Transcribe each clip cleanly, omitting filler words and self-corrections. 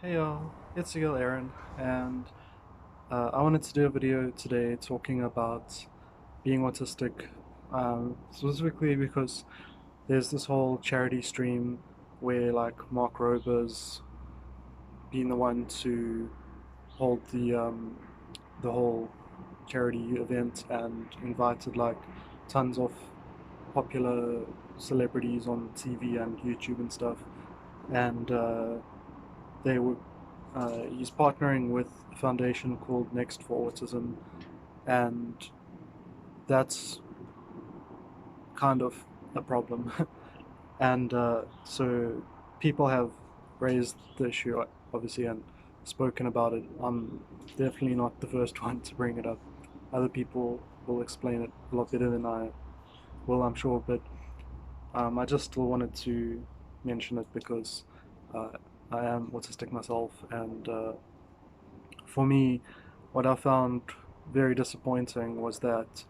Hey y'all, it's your girl Aaron, and I wanted to do a video today talking about being autistic, specifically because there's this whole charity stream where like Mark Rober's been the one to hold the whole charity event and invited like tons of popular celebrities on TV and YouTube and stuff, and they were he's partnering with a foundation called Next for Autism, and that's kind of a problem. And so people have raised the issue, obviously, and spoken about it. I'm definitely not the first one to bring it up. Other people will explain it a lot better than I will, I'm sure, but I just still wanted to mention it because uh, I am autistic myself, and for me, what I found very disappointing was that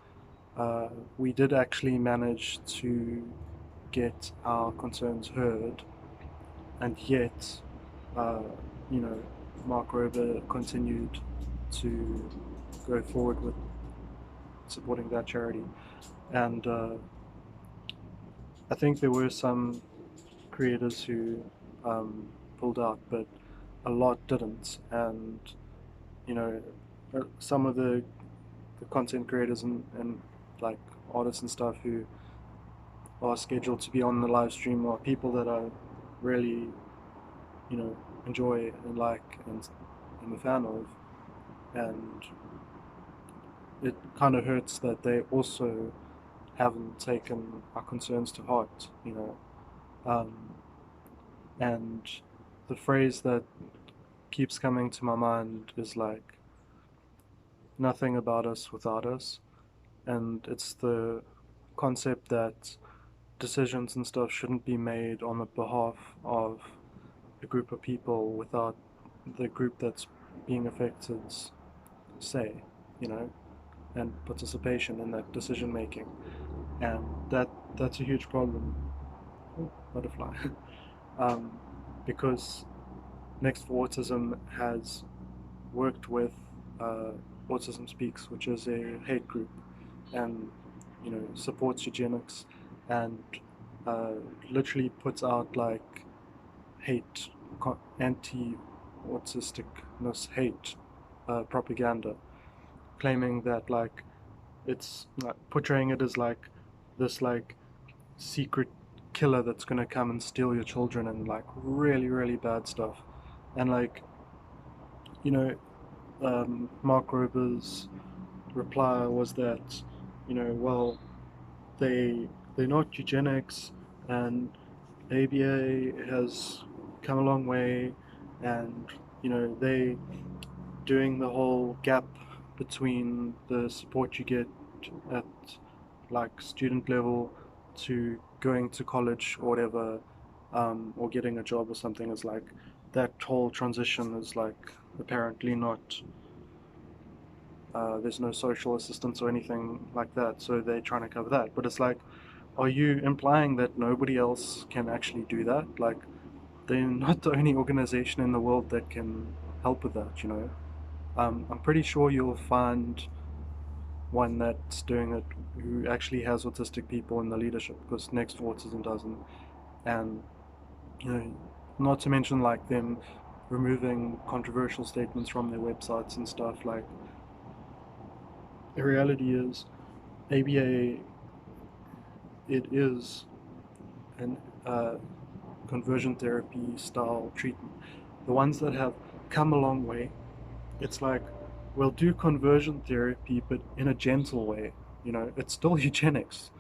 uh, we did actually manage to get our concerns heard, and yet, uh, you know, Mark Rober continued to go forward with supporting that charity. And I think there were some creators who um, pulled out, but a lot didn't. And, you know, some of the content creators and like artists and stuff who are scheduled to be on the live stream are people that I really, enjoy and like and am a fan of. And it kind of hurts that they also haven't taken our concerns to heart, you know. Um, and the phrase that keeps coming to my mind is like, nothing about us without us. And it's the concept that decisions and stuff shouldn't be made on the behalf of a group of people without the group that's being affected's say, you know, and participation in that decision making. And that's a huge problem. Ooh, butterfly. um, because Next for Autism has worked with uh, Autism Speaks, which is a hate group, and supports eugenics, and uh, literally puts out like hate, anti-autisticness hate propaganda, claiming that like it's like portraying it as like this like secret killer that's gonna come and steal your children and like really bad stuff, and like you know Mark Rober's reply was that well they they're not eugenics, and ABA has come a long way, and they doing the whole gap between the support you get at like student level to going to college or whatever, or getting a job or something, is like that whole transition is like apparently not, there's no social assistance or anything like that, so they're trying to cover that. But it's like, are you implying that nobody else can actually do that? Like, they're not the only organization in the world that can help with that, you know? I'm pretty sure you'll find one that's doing it who actually has autistic people in the leadership, because Next for Autism doesn't. And, you know, not to mention like them removing controversial statements from their websites and stuff. Like, the reality is, ABA, it is an conversion therapy style treatment. The ones that have come a long way, it's like, we'll do conversion therapy, but in a gentle way. It's still eugenics.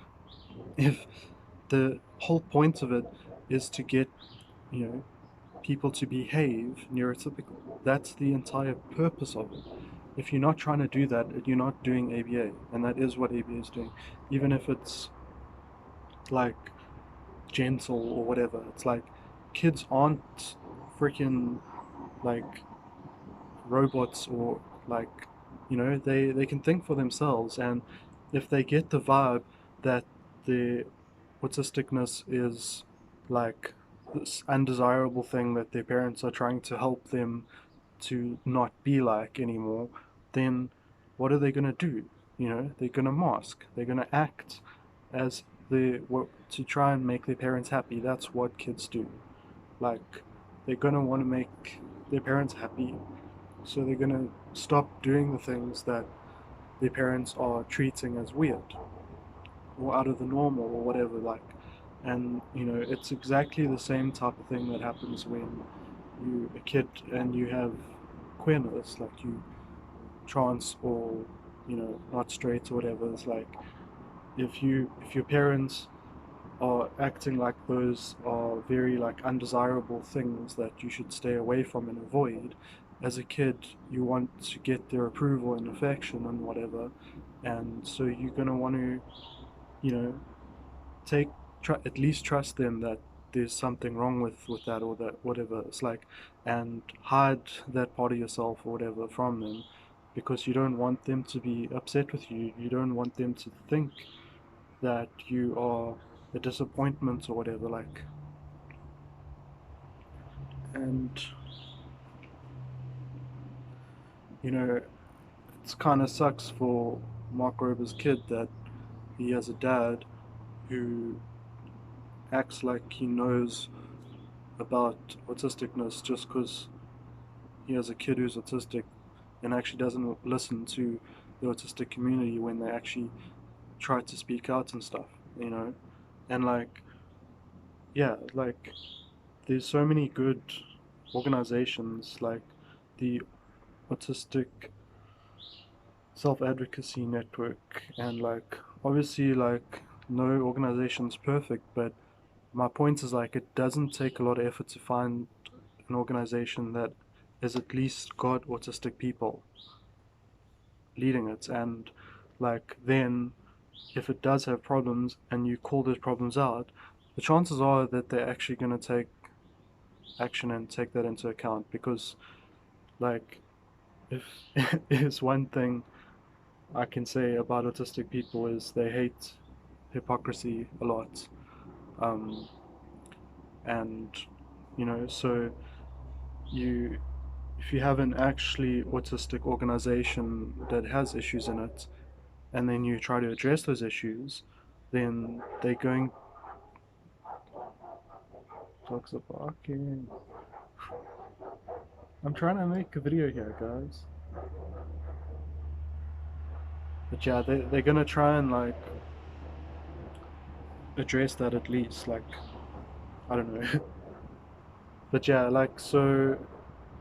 If the whole point of it is to get, you know, people to behave neurotypical, that's the entire purpose of it. If you're not trying to do that, you're not doing ABA, and that is what ABA is doing. Even if it's like gentle or whatever, it's like kids aren't freaking like robots, or like they can think for themselves, and if they get the vibe that the autisticness is like this undesirable thing that their parents are trying to help them to not be like anymore, then what are they going to do? They're going to mask. They're going to act as to try and make their parents happy. That's what kids do. Like, they're going to want to make their parents happy, so they're going to stop doing the things that their parents are treating as weird or out of the normal or whatever. And it's exactly the same type of thing that happens when you a kid and you have queerness, like you trans or not straight or whatever. It's like if your parents are acting like those are very like undesirable things that you should stay away from and avoid. As a kid, you want to get their approval and affection and whatever, and so you're gonna want to, you know, take at least trust them that there's something wrong with that or that whatever. It's like, and hide that part of yourself or whatever from them, because you don't want them to be upset with you. You don't want them to think that you are a disappointment or whatever. Like, and it kind of sucks for Mark Rober's kid that he has a dad who acts like he knows about autisticness just because he has a kid who's autistic, and actually doesn't listen to the autistic community when they actually try to speak out and stuff, and like, yeah, like, there's so many good organizations like the Autistic Self-Advocacy Network, and like, obviously, like, no organization's perfect, but my point is, like, it doesn't take a lot of effort to find an organization that has at least got autistic people leading it. And like, then if it does have problems and you call those problems out, the chances are that they're actually going to take action and take that into account. Because, like, if is one thing I can say about autistic people is they hate hypocrisy a lot. Um, and so you if you have an actually autistic organization that has issues in it, and then you try to address those issues, then they're going. Dogs are barking. I'm trying to make a video here, guys. But yeah, they're gonna try and like address that at least. Like, I don't know. But yeah, like, so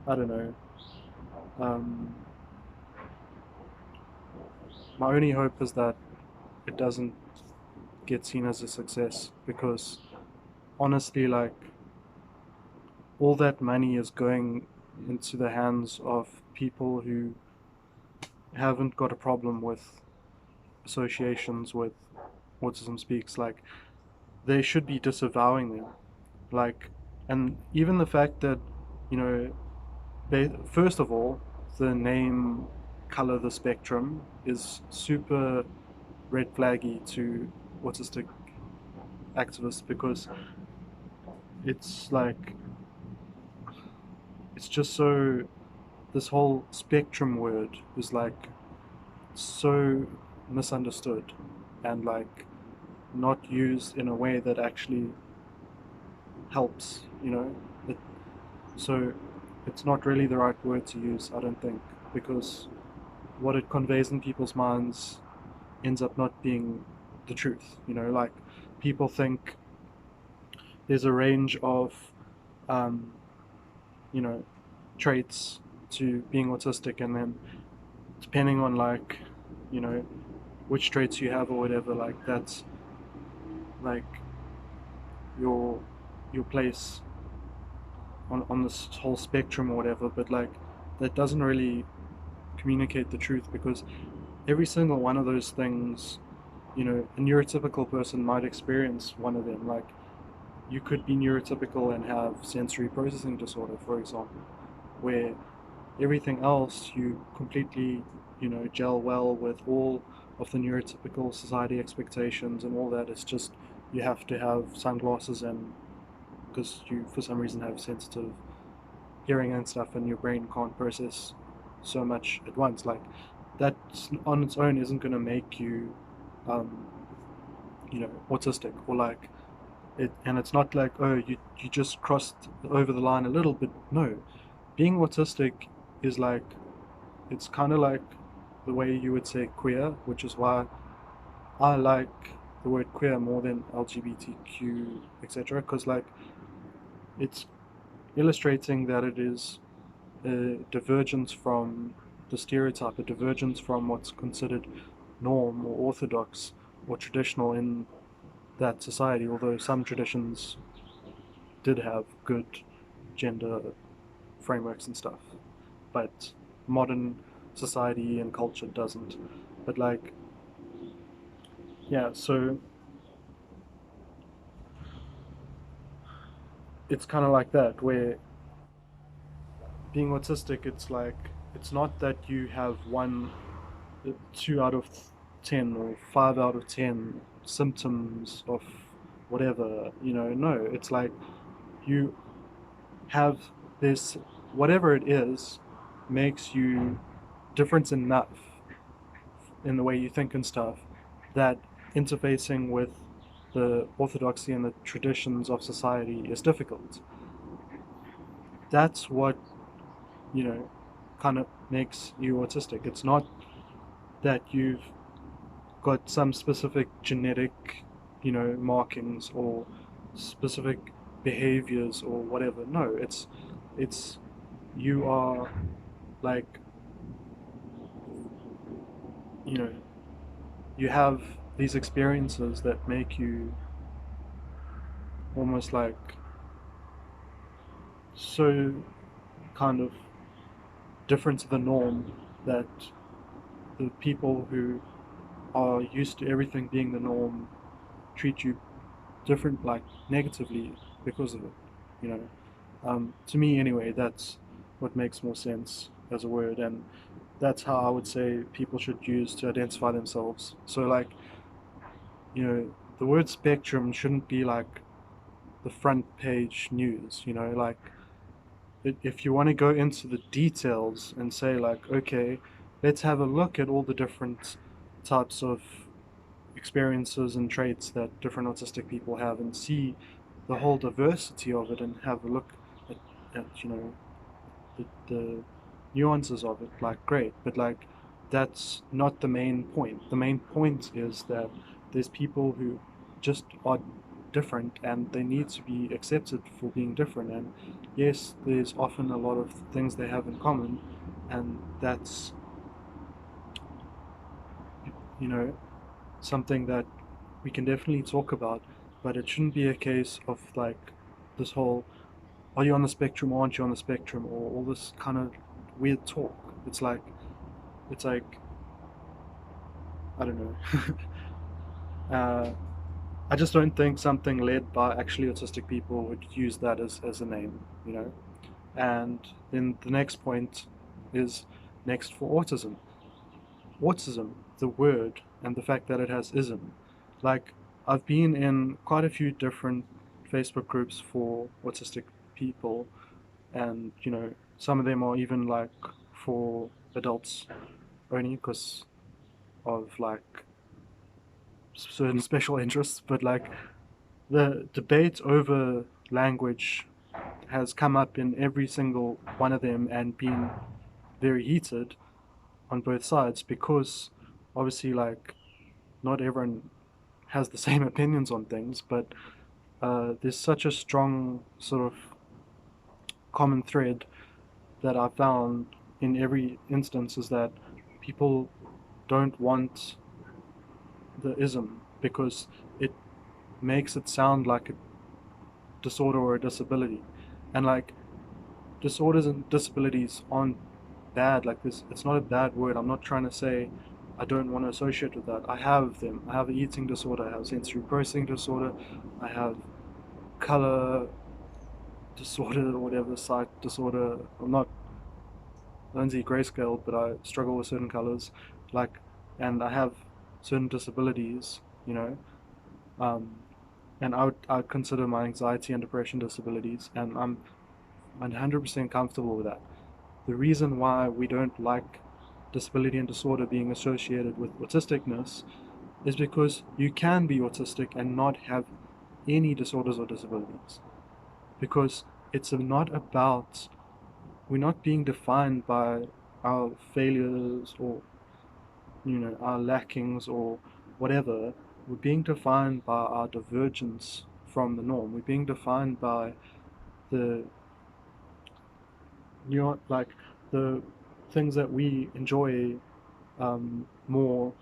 I don't know. Um, my only hope is that it doesn't get seen as a success, because honestly, like, all that money is going into the hands of people who haven't got a problem with associations with Autism Speaks. Like, they should be disavowing them. Like, and even the fact that, you know, first of all, the name Color the Spectrum is super red flaggy to autistic activists, because it's like, it's just so, this whole spectrum word is like so misunderstood and like not used in a way that actually helps, it, so it's not really the right word to use, I don't think, because what it conveys in people's minds ends up not being the truth. Like, people think there's a range of um, you know traits to being autistic, and then depending on, like, you know which traits you have or whatever, like, that's like your place on this whole spectrum or whatever. But like, that doesn't really communicate the truth, because every single one of those things, a neurotypical person might experience one of them. Like, you could be neurotypical and have sensory processing disorder, for example, where everything else you completely, gel well with all of the neurotypical society expectations and all that. It's just, you have to have sunglasses and because you for some reason have sensitive hearing and stuff, and your brain can't process so much at once. Like that on its own isn't going to make you, um, autistic, or like it. And it's not like, oh, you just crossed over the line a little bit. No, being autistic is like, it's kind of like the way you would say queer, which is why I like the word queer more than LGBTQ, etc. Because like it's illustrating that it is a divergence from the stereotype, a divergence from what's considered norm or orthodox or traditional in that society, although some traditions did have good gender frameworks and stuff. But modern society and culture doesn't. But like, yeah, so it's kind of like that, where being autistic, it's like, it's not that you have one, 2 out of 10 or 5 out of 10 symptoms of whatever, no, it's like you have this, whatever it is, makes you different enough in the way you think and stuff that interfacing with the orthodoxy and the traditions of society is difficult. That's what, you know, kind of makes you autistic. It's not that you've got some specific genetic, markings or specific behaviors or whatever. No, it's you are like, you know, you have these experiences that make you almost like so kind of different to the norm that the people who are used to everything being the norm treat you different, like negatively, because of it. You know, to me anyway, that's what makes more sense as a word, and that's how I would say people should use to identify themselves. So like, the word spectrum shouldn't be like the front page news. Like if you want to go into the details and say like, okay, let's have a look at all the different types of experiences and traits that different autistic people have and see the whole diversity of it and have a look at the nuances of it, like great, but like that's not the main point. The main point is that there's people who just are different and they need to be accepted for being different, and yes, there's often a lot of things they have in common, and that's you know something that we can definitely talk about, but it shouldn't be a case of like this whole, are you on the spectrum or aren't you on the spectrum, or all this kind of weird talk. It's like I don't know. uh, I just don't think something led by actually autistic people would use that as a name. And then the next point is next for autism. Autism, the word, and the fact that it has ism. Like, I've been in quite a few different Facebook groups for autistic people, and some of them are even like for adults only because of like certain special interests. But like the debate over language has come up in every single one of them and been very heated on both sides, because obviously like not everyone has the same opinions on things, but there's such a strong sort of common thread that I found in every instance, is that people don't want the ism because it makes it sound like a disorder or a disability. And like, disorders and disabilities aren't bad. Like this, it's not a bad word. I'm not trying to say I don't want to associate with that. I have them. I have an eating disorder. I have sensory processing disorder. I have color disorder or whatever, sight disorder. I'm not, I don't see grayscale, but I struggle with certain colors. Like, and I have certain disabilities. Um, and I would consider my anxiety and depression disabilities, and I'm 100% comfortable with that. The reason why we don't like disability and disorder being associated with autisticness is because you can be autistic and not have any disorders or disabilities. Because it's not about, we're not being defined by our failures or, our lackings or whatever. We're being defined by our divergence from the norm. We're being defined by the, like the things that we enjoy more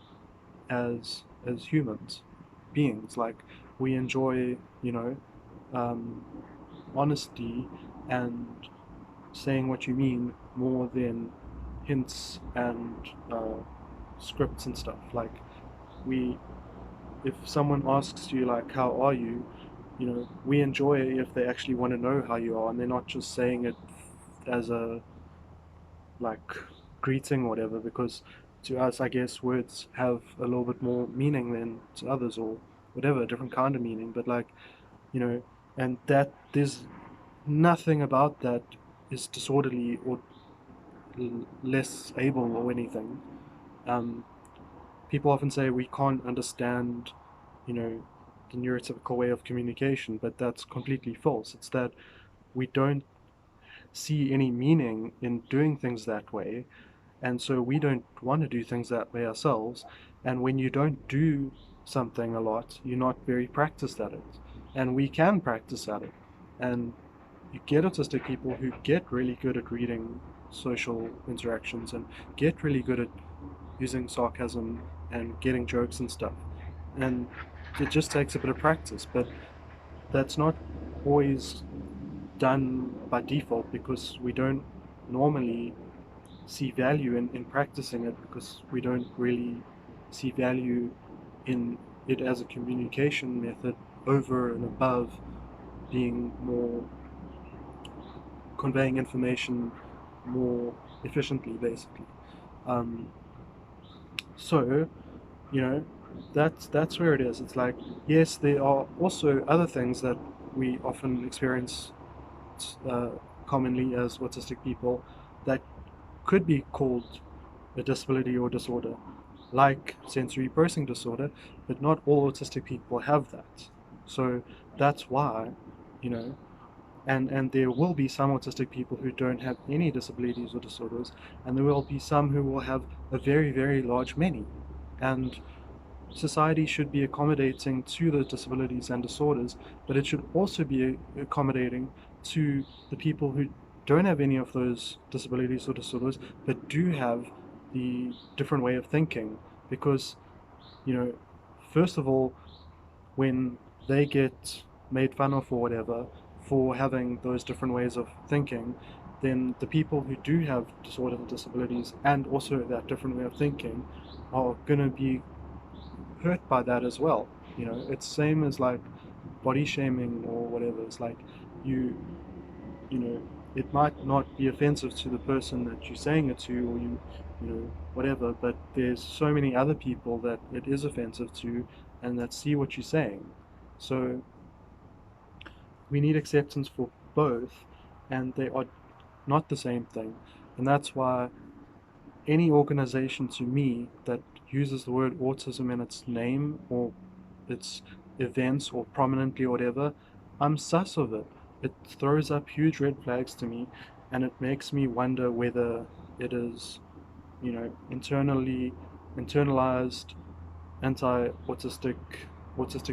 as humans beings. Like we enjoy, um, honesty and saying what you mean more than hints and scripts and stuff. Like we, if someone asks you like, "How are you?" we enjoy it if they actually want to know how you are, and they're not just saying it as a like greeting or whatever. Because to us, I guess words have a little bit more meaning than to others, or whatever, a different kind of meaning. But like, you know, and that there's nothing about that is disorderly or less able or anything. Um, People often say we can't understand, you know, the neurotypical way of communication, but that's completely false. It's that we don't see any meaning in doing things that way, and so we don't want to do things that way ourselves. And when you don't do something a lot, you're not very practiced at it, and we can practice at it. And you get autistic people who get really good at reading social interactions and get really good at using sarcasm and getting jokes and stuff. And it just takes a bit of practice, but that's not always done by default, because we don't normally see value in practicing it, because we don't really see value in it as a communication method over and above being more, conveying information more efficiently, basically. Um, so, you know, that's where it is. It's like, yes, there are also other things that we often experience uh, commonly as autistic people that could be called a disability or disorder, like sensory processing disorder, but not all autistic people have that. So that's why, you know, and there will be some autistic people who don't have any disabilities or disorders, and there will be some who will have a very, very large many. And society should be accommodating to the disabilities and disorders, but it should also be accommodating to the people who don't have any of those disabilities or disorders, but do have the different way of thinking. Because, you know, first of all, when they get made fun of or whatever for having those different ways of thinking, then the people who do have disorders and disabilities and also that different way of thinking are going to be hurt by that as well. It's same as like body shaming or whatever. It's like you, you know, it might not be offensive to the person that you're saying it to, or whatever, but there's so many other people that it is offensive to and that see what you're saying. So we need acceptance for both, and they are not the same thing. And that's why any organization to me that uses the word autism in its name or its events or prominently or whatever, I'm sus of it. It throws up huge red flags to me, and it makes me wonder whether it is, internalized autistic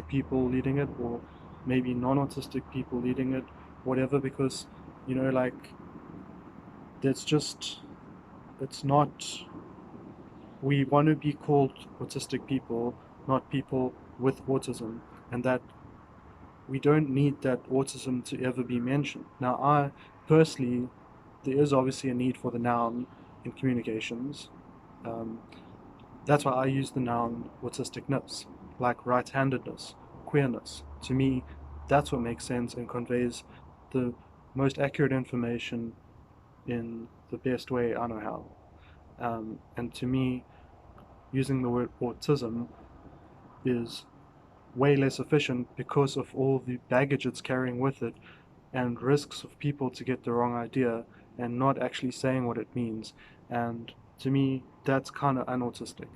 people leading it, or maybe non-autistic people leading it, whatever. Because like, it's just, it's not, we want to be called autistic people, not people with autism, and that we don't need that autism to ever be mentioned. Now, I personally, there is obviously a need for the noun in communications. Um, that's why I use the noun autisticness, like right-handedness, queerness. To me, that's what makes sense and conveys the most accurate information in the best way I know how. And to me, using the word autism is way less efficient because of all the baggage it's carrying with it and risks of people to get the wrong idea and not actually saying what it means. And to me, that's kind of unautistic.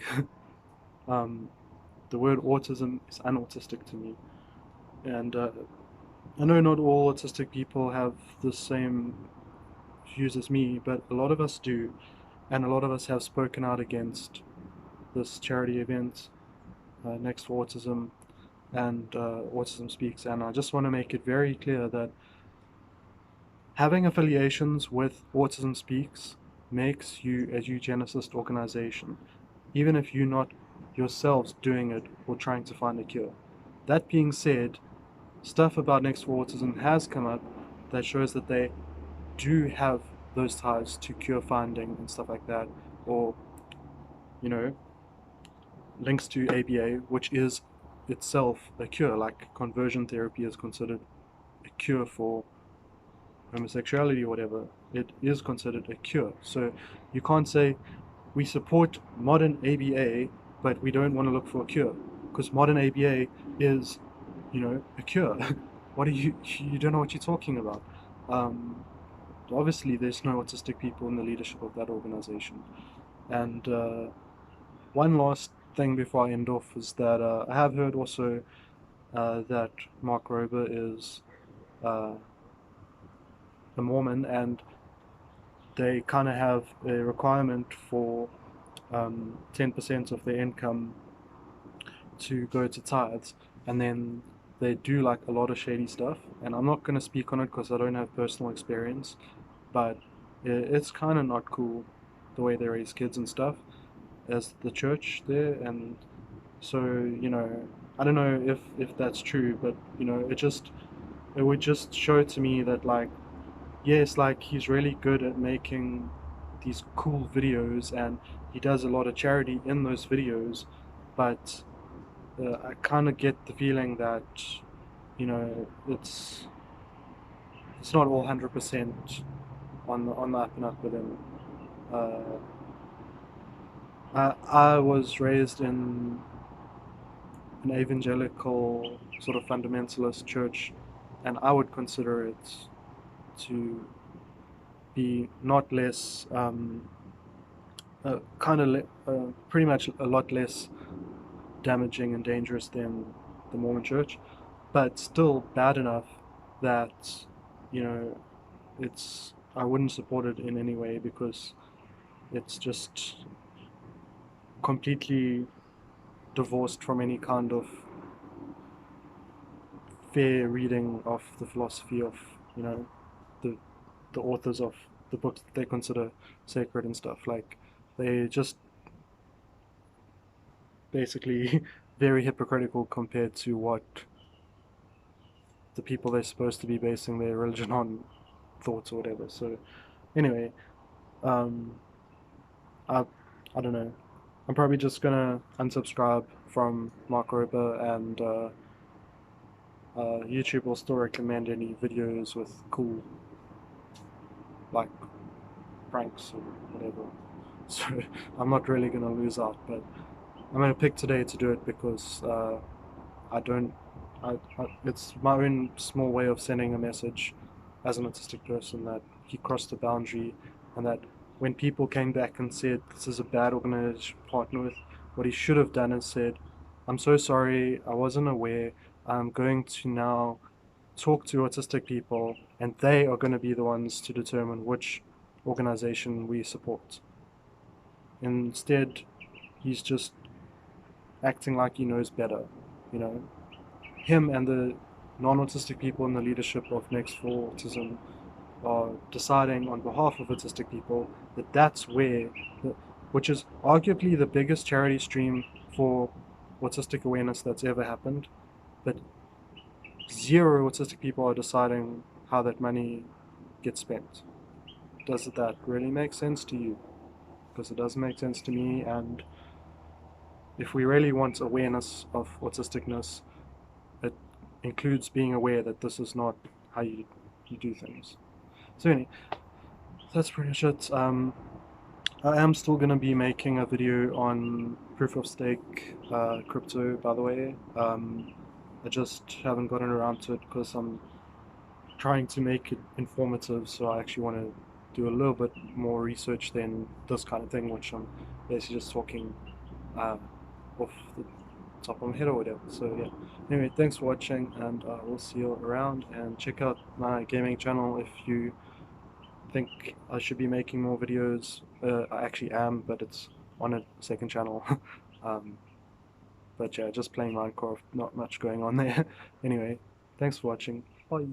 um, the word autism is unautistic to me. And I know not all autistic people have the same views as me, but a lot of us do. And a lot of us have spoken out against this charity event, Next for Autism and Autism Speaks. And I just want to make it very clear that having affiliations with Autism Speaks makes you a eugenicist organization, even if you're not yourselves doing it or trying to find a cure. That being said, stuff about Next for Autism has come up that shows that they do have those ties to cure finding and stuff like that, or, you know, links to ABA, which is itself a cure, like conversion therapy is considered a cure for homosexuality or whatever. It is considered a cure. So you can't say we support modern ABA, but we don't want to look for a cure, because modern ABA is, a cure. What are you don't know what you're talking about. Obviously, there's no autistic people in the leadership of that organization. And one last thing before I end off is that I have heard also that Mark Rober is uh, a Mormon, and they kind of have a requirement for 10% of their income to go to tithes, and then they do like a lot of shady stuff. And I'm not going to speak on it because I don't have personal experience, but it's kind of not cool the way they raise kids and stuff as the church there. And so, I don't know if that's true, but it would just show to me that, like, yes, like, he's really good at making these cool videos and he does a lot of charity in those videos, but I kind of get the feeling that, it's not all 100% on the up and up with him. Uh, I was raised in an evangelical sort of fundamentalist church, and I would consider it to be not less, pretty much a lot less damaging and dangerous than the Mormon church, but still bad enough that, you know, I wouldn't support it in any way, because it's just completely divorced from any kind of fair reading of the philosophy of, the the authors of the books that they consider sacred and stuff. Like, they just basically very hypocritical compared to what the people they're supposed to be basing their religion on thoughts or whatever. So anyway, um, I I don't know. I'm probably just gonna unsubscribe from Mark Rober, and YouTube will still recommend any videos with cool, like, pranks or whatever. So I'm not really gonna lose out, but I'm gonna pick today to do it because I don't. It's my own small way of sending a message as an autistic person that he crossed the boundary, and that when people came back and said this is a bad organization to partner with, what he should have done is said, "I'm so sorry, I wasn't aware. I'm going to now talk to autistic people, and they are going to be the ones to determine which organization we support." Instead, he's just acting like he knows better, you know. Him and the non-autistic people in the leadership of Next for Autism are deciding on behalf of autistic people that which is arguably the biggest charity stream for autistic awareness that's ever happened, but zero autistic people are deciding how that money gets spent. Does that really make sense to you? Because it doesn't make sense to me, and if we really want awareness of autisticness, it includes being aware that this is not how you do things. So anyway, that's pretty much it. I am still going to be making a video on proof of stake crypto, by the way. I just haven't gotten around to it because I'm trying to make it informative, so I actually want to do a little bit more research than this kind of thing, which I'm basically just talking uh, off the top of my head or whatever. So yeah. Anyway, thanks for watching, and we'll see you around. And check out my gaming channel if you think I should be making more videos. I actually am, but it's on a second channel. um, but yeah, just playing Minecraft, not much going on there. Anyway, thanks for watching. Bye.